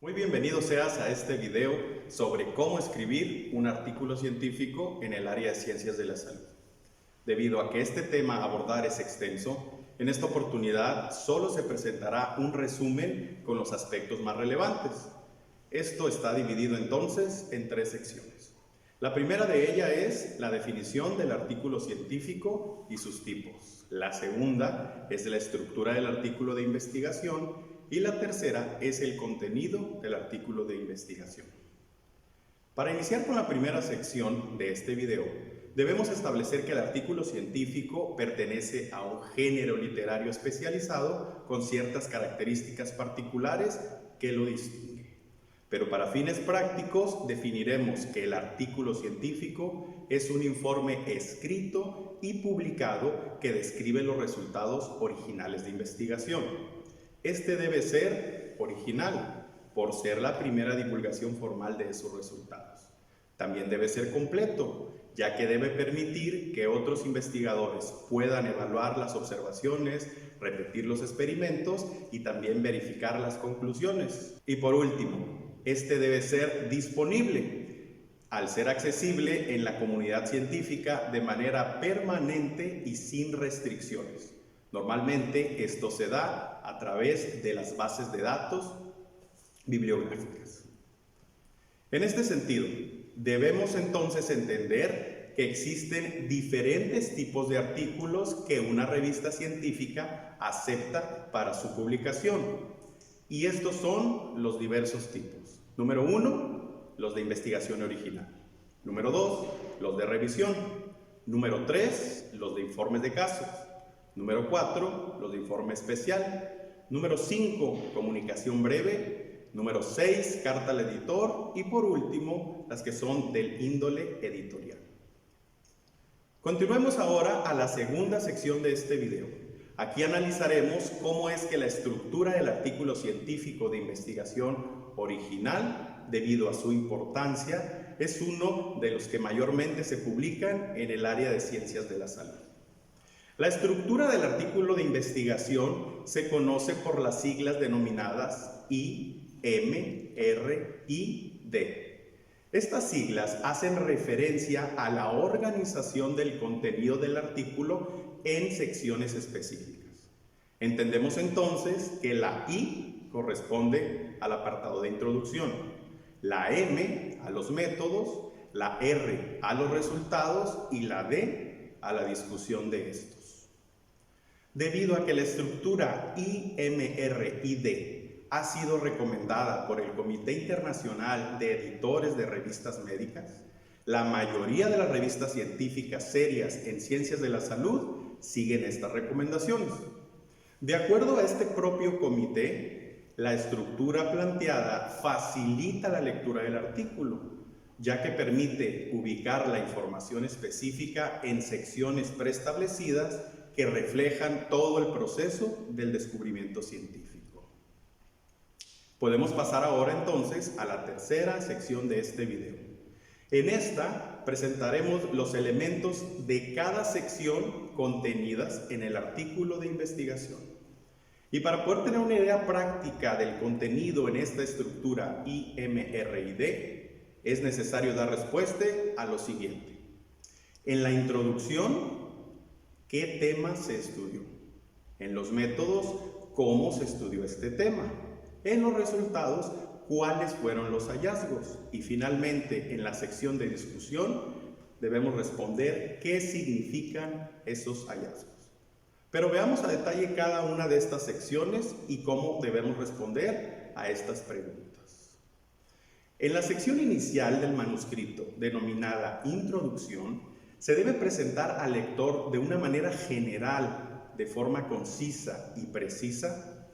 Muy bienvenido seas a este video sobre cómo escribir un artículo científico en el área de ciencias de la salud. Debido a que este tema a abordar es extenso, en esta oportunidad solo se presentará un resumen con los aspectos más relevantes. Esto está dividido entonces en 3 secciones. La primera de ellas es la definición del artículo científico y sus tipos. La segunda es la estructura del artículo de investigación y la tercera es el contenido del artículo de investigación. Para iniciar con la primera sección de este video, debemos establecer que el artículo científico pertenece a un género literario especializado con ciertas características particulares que lo distinguen. Pero para fines prácticos definiremos que el artículo científico es un informe escrito y publicado que describe los resultados originales de investigación. Este debe ser original, por ser la primera divulgación formal de esos resultados. También debe ser completo, ya que debe permitir que otros investigadores puedan evaluar las observaciones, repetir los experimentos y también verificar las conclusiones. Y por último, este debe ser disponible, al ser accesible en la comunidad científica de manera permanente y sin restricciones. Normalmente esto se da a través de las bases de datos bibliográficas. En este sentido, debemos entonces entender que existen diferentes tipos de artículos que una revista científica acepta para su publicación. Y estos son los diversos tipos. Número 1, los de investigación original. Número 2, los de revisión. Número 3, los de informes de casos. Número 4, los de informe especial. Número 5, comunicación breve. Número 6, carta al editor. Y por último, las que son del índole editorial. Continuemos ahora a la segunda sección de este video. Aquí analizaremos cómo es que la estructura del artículo científico de investigación original, debido a su importancia, es uno de los que mayormente se publican en el área de ciencias de la salud. La estructura del artículo de investigación se conoce por las siglas denominadas I, M, R y D. Estas siglas hacen referencia a la organización del contenido del artículo en secciones específicas. Entendemos entonces que la I corresponde al apartado de introducción, la M a los métodos, la R a los resultados y la D a la discusión de estos. Debido a que la estructura I, M, R y D ha sido recomendada por el Comité Internacional de Editores de Revistas Médicas, la mayoría de las revistas científicas serias en ciencias de la salud siguen estas recomendaciones. De acuerdo a este propio comité, la estructura planteada facilita la lectura del artículo, ya que permite ubicar la información específica en secciones preestablecidas que reflejan todo el proceso del descubrimiento científico. Podemos pasar ahora entonces a la tercera sección de este video. En esta presentaremos los elementos de cada sección contenidas en el artículo de investigación. Y para poder tener una idea práctica del contenido en esta estructura I, M, R y D, es necesario dar respuesta a lo siguiente. En la introducción, ¿qué tema se estudió? En los métodos, ¿cómo se estudió este tema? En los resultados, ¿cuáles fueron los hallazgos? Y finalmente, en la sección de discusión, debemos responder qué significan esos hallazgos. Pero veamos a detalle cada una de estas secciones y cómo debemos responder a estas preguntas. En la sección inicial del manuscrito, denominada Introducción, se debe presentar al lector de una manera general, de forma concisa y precisa,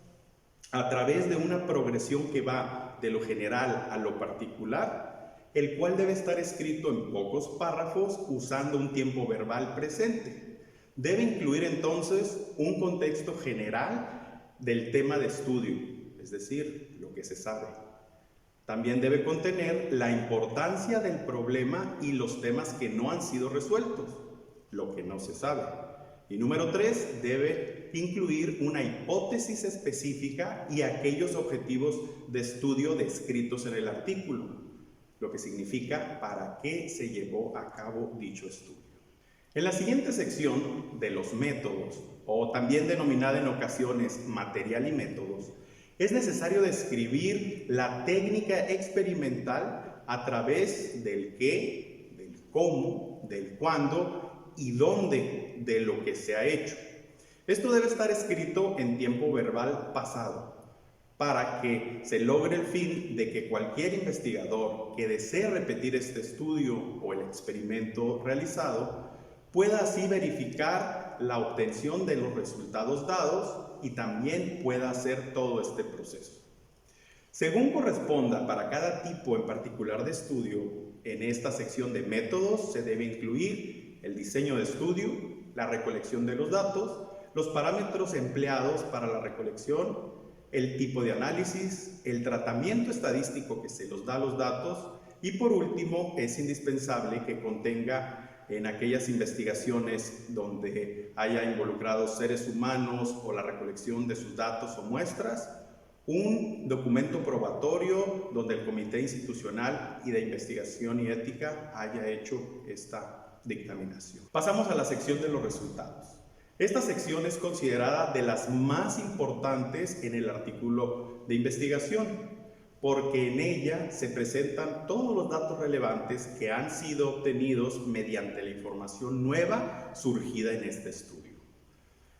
a través de una progresión que va de lo general a lo particular, el cual debe estar escrito en pocos párrafos usando un tiempo verbal presente. Debe incluir entonces un contexto general del tema de estudio, es decir, lo que se sabe. También debe contener la importancia del problema y los temas que no han sido resueltos, lo que no se sabe. Y número 3, debe debe incluir una hipótesis específica y aquellos objetivos de estudio descritos en el artículo, lo que significa para qué se llevó a cabo dicho estudio. En la siguiente sección de los métodos, o también denominada en ocasiones material y métodos, es necesario describir la técnica experimental a través del qué, del cómo, del cuándo y dónde de lo que se ha hecho. Esto debe estar escrito en tiempo verbal pasado, para que se logre el fin de que cualquier investigador que desee repetir este estudio o el experimento realizado pueda así verificar la obtención de los resultados dados y también pueda hacer todo este proceso. Según corresponda para cada tipo en particular de estudio, en esta sección de métodos se debe incluir el diseño de estudio, la recolección de los datos, los parámetros empleados para la recolección, el tipo de análisis, el tratamiento estadístico que se los da a los datos y por último es indispensable que contenga en aquellas investigaciones donde haya involucrados seres humanos o la recolección de sus datos o muestras, un documento probatorio donde el Comité Institucional y de Investigación y Ética haya hecho esta dictaminación. Pasamos a la sección de los resultados. Esta sección es considerada de las más importantes en el artículo de investigación, porque en ella se presentan todos los datos relevantes que han sido obtenidos mediante la información nueva surgida en este estudio.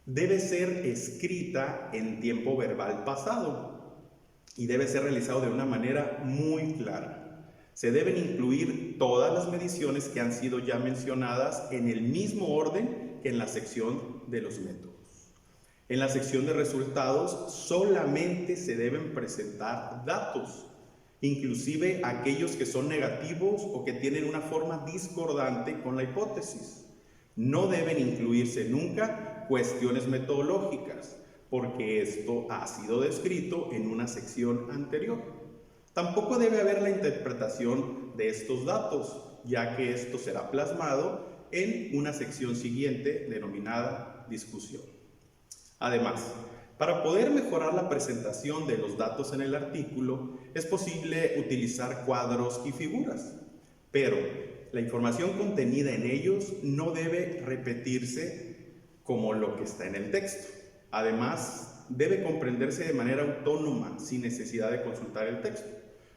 Debe ser escrita en tiempo verbal pasado y debe ser realizado de una manera muy clara. Se deben incluir todas las mediciones que han sido ya mencionadas en el mismo orden que en la sección de los métodos. En la sección de resultados solamente se deben presentar datos, inclusive aquellos que son negativos o que tienen una forma discordante con la hipótesis. No deben incluirse nunca cuestiones metodológicas, porque esto ha sido descrito en una sección anterior. Tampoco debe haber la interpretación de estos datos, ya que esto será plasmado en una sección siguiente denominada discusión. Además, para poder mejorar la presentación de los datos en el artículo, es posible utilizar cuadros y figuras, pero la información contenida en ellos no debe repetirse como lo que está en el texto. Además, debe comprenderse de manera autónoma, sin necesidad de consultar el texto.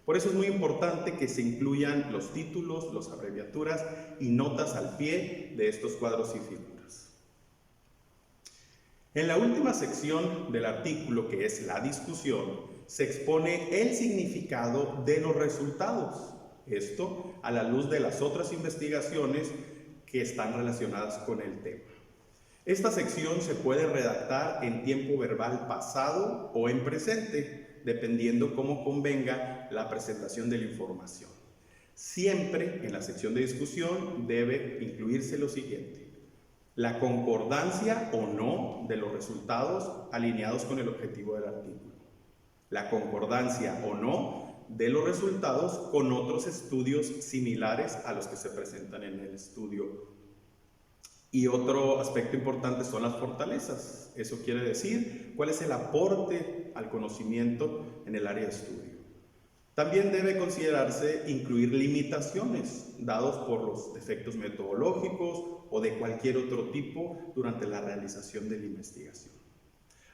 Por eso es muy importante que se incluyan los títulos, las abreviaturas y notas al pie de estos cuadros y figuras. En la última sección del artículo, que es la discusión, se expone el significado de los resultados. Esto a la luz de las otras investigaciones que están relacionadas con el tema. Esta sección se puede redactar en tiempo verbal pasado o en presente, dependiendo cómo convenga la presentación de la información. Siempre en la sección de discusión debe incluirse lo siguiente: la concordancia o no de los resultados alineados con el objetivo del artículo, la concordancia o no de los resultados con otros estudios similares a los que se presentan en el estudio. Y otro aspecto importante son las fortalezas. Eso quiere decir cuál es el aporte al conocimiento en el área de estudio. También debe considerarse incluir limitaciones dados por los defectos metodológicos o de cualquier otro tipo durante la realización de la investigación.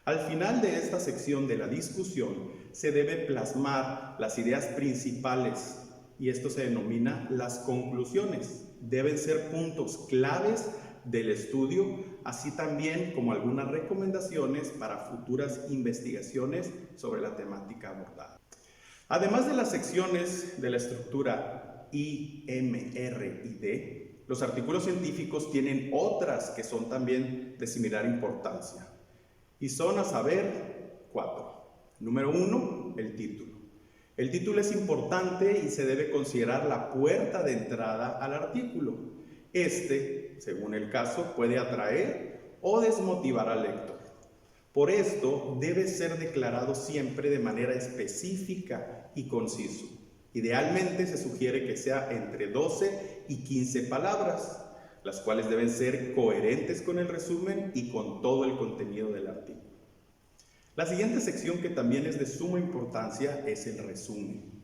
Al final de esta sección de la discusión se debe plasmar las ideas principales y esto se denomina las conclusiones. Deben ser puntos claves del estudio, así también como algunas recomendaciones para futuras investigaciones sobre la temática abordada. Además de las secciones de la estructura I, M, R y D, los artículos científicos tienen otras que son también de similar importancia y son a saber 4. Número 1, el título. El título es importante y se debe considerar la puerta de entrada al artículo. Este, según el caso, puede atraer o desmotivar al lector. Por esto, debe ser declarado siempre de manera específica y conciso. Idealmente se sugiere que sea entre 12 y 15 palabras. las cuales deben ser coherentes con el resumen y con todo el contenido del artículo. La siguiente sección, que también es de suma importancia, es el resumen.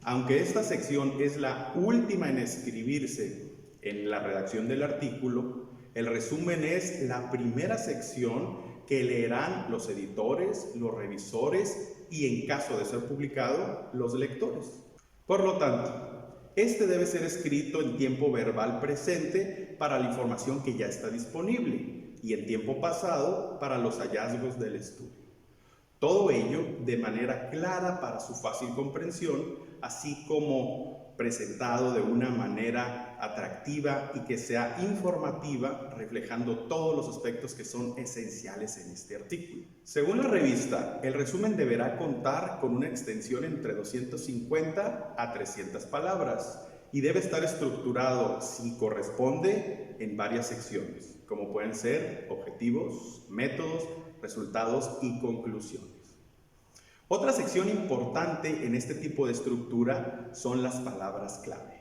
Aunque esta sección es la última en escribirse en la redacción del artículo, el resumen es la primera sección que leerán los editores, los revisores y, en caso de ser publicado, los lectores. Por lo tanto, este debe ser escrito en tiempo verbal presente para la información que ya está disponible y en tiempo pasado para los hallazgos del estudio. Todo ello de manera clara para su fácil comprensión, así como presentado de una manera atractiva y que sea informativa, reflejando todos los aspectos que son esenciales en este artículo. Según la revista, el resumen deberá contar con una extensión entre 250 a 300 palabras y debe estar estructurado, si corresponde, en varias secciones, como pueden ser objetivos, métodos, resultados y conclusiones. Otra sección importante en este tipo de estructura son las palabras clave.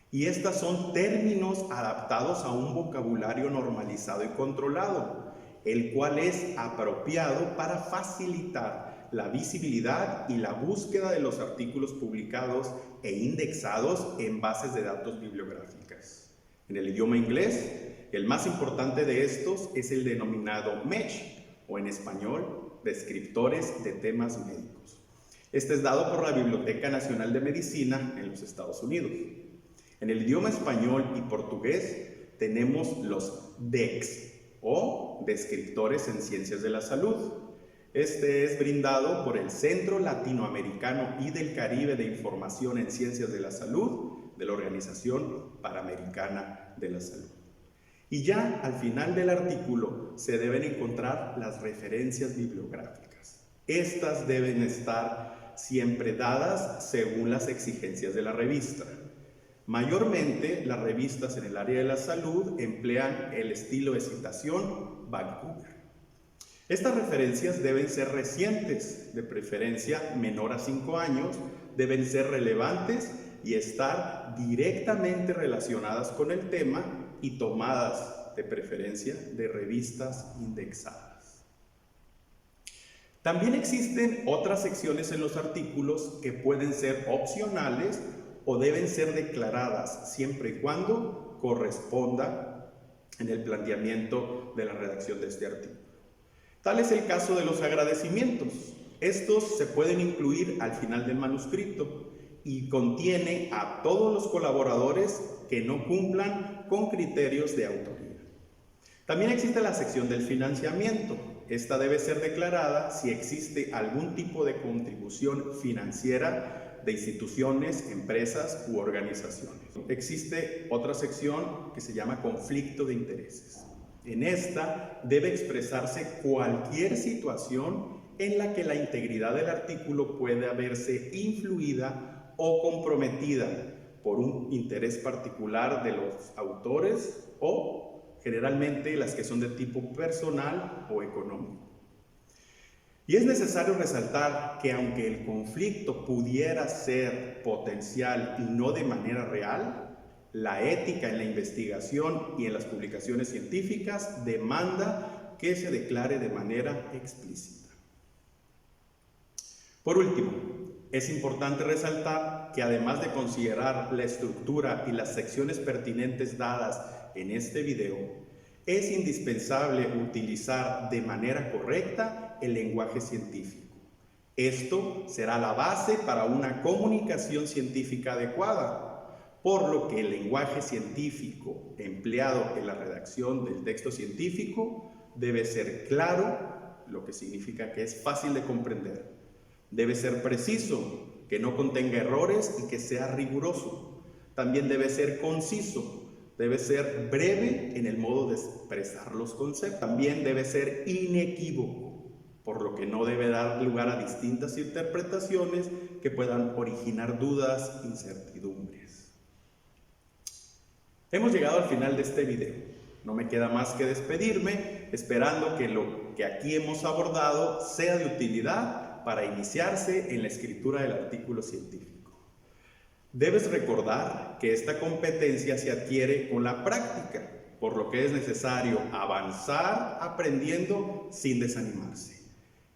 Y estas son términos adaptados a un vocabulario normalizado y controlado, el cual es apropiado para facilitar la visibilidad y la búsqueda de los artículos publicados e indexados en bases de datos bibliográficas. En el idioma inglés, el más importante de estos es el denominado MESH, o en español, descriptores de temas médicos. Este es dado por la Biblioteca Nacional de Medicina en los Estados Unidos. En el idioma español y portugués tenemos los DEX, o descriptores en ciencias de la salud. Este es brindado por el Centro Latinoamericano y del Caribe de Información en Ciencias de la Salud de la Organización Panamericana de la Salud. Y ya al final del artículo se deben encontrar las referencias bibliográficas. Estas deben estar siempre dadas según las exigencias de la revista. Mayormente, las revistas en el área de la salud emplean el estilo de citación Vancouver. Estas referencias deben ser recientes, de preferencia menor a 5 años, deben ser relevantes y estar directamente relacionadas con el tema y tomadas de preferencia de revistas indexadas. También existen otras secciones en los artículos que pueden ser opcionales o deben ser declaradas siempre y cuando corresponda en el planteamiento de la redacción de este artículo. Tal es el caso de los agradecimientos. Estos se pueden incluir al final del manuscrito y contiene a todos los colaboradores que no cumplan con criterios de autoría. También existe la sección del financiamiento. Esta debe ser declarada si existe algún tipo de contribución financiera de instituciones, empresas u organizaciones. Existe otra sección que se llama conflicto de intereses. En esta debe expresarse cualquier situación en la que la integridad del artículo pueda verse influida o comprometida por un interés particular de los autores o generalmente las que son de tipo personal o económico. Y es necesario resaltar que aunque el conflicto pudiera ser potencial y no de manera real, la ética en la investigación y en las publicaciones científicas demanda que se declare de manera explícita. Por último, es importante resaltar que además de considerar la estructura y las secciones pertinentes dadas en este video, es indispensable utilizar de manera correcta el lenguaje científico. Esto será la base para una comunicación científica adecuada, por lo que el lenguaje científico empleado en la redacción del texto científico debe ser claro, lo que significa que es fácil de comprender. Debe ser preciso, que no contenga errores y que sea riguroso. También debe ser conciso, debe ser breve en el modo de expresar los conceptos. También debe ser inequívoco, por lo que no debe dar lugar a distintas interpretaciones que puedan originar dudas, incertidumbres. Hemos llegado al final de este video. No me queda más que despedirme, esperando que lo que aquí hemos abordado sea de utilidad para iniciarse en la escritura del artículo científico. Debes recordar que esta competencia se adquiere con la práctica por lo que es necesario avanzar aprendiendo sin desanimarse,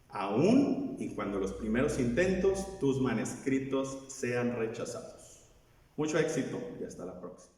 aun y cuando los primeros intentos, tus manuscritos sean rechazados. Mucho éxito y hasta la próxima.